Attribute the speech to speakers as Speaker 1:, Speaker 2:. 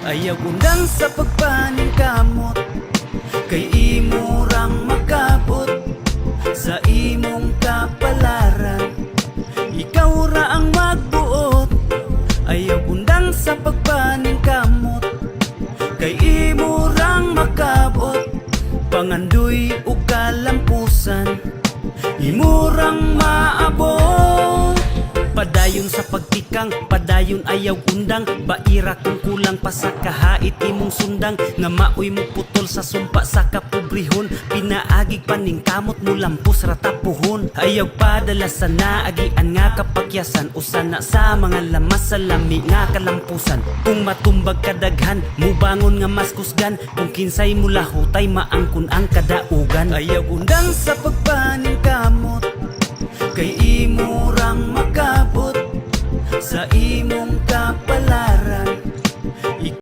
Speaker 1: Ayaw undang sa pagpaning kamot, kay imo rang makabot sa imong kapalaran. Ikaw ra ang magbuot. Ayaw undang sa pagpaning kamot, kay imo rang makabot pangandoy o kalampusan. Imo rang maabot. Padayon sa pagtikang, padayon ayaw undang. Baira kung kulang pa sa kahait imong sundang. Nga maoy mo putol sa sumpa sa kapobrihon. Pinaagig paning kamot mo lampos ratapuhon. Ayaw padala sa naagian nga kapakyasan. Usan na sa mga lamas sa lami nga kalampusan. Kung matumbag kadaghan, mubangon nga mas kusgan. Kung kinsay mula hutay maangkon ang kadaugan. Ayaw undang sa pagpaning kamot, kay imo rang makabot sa imong kapalaran.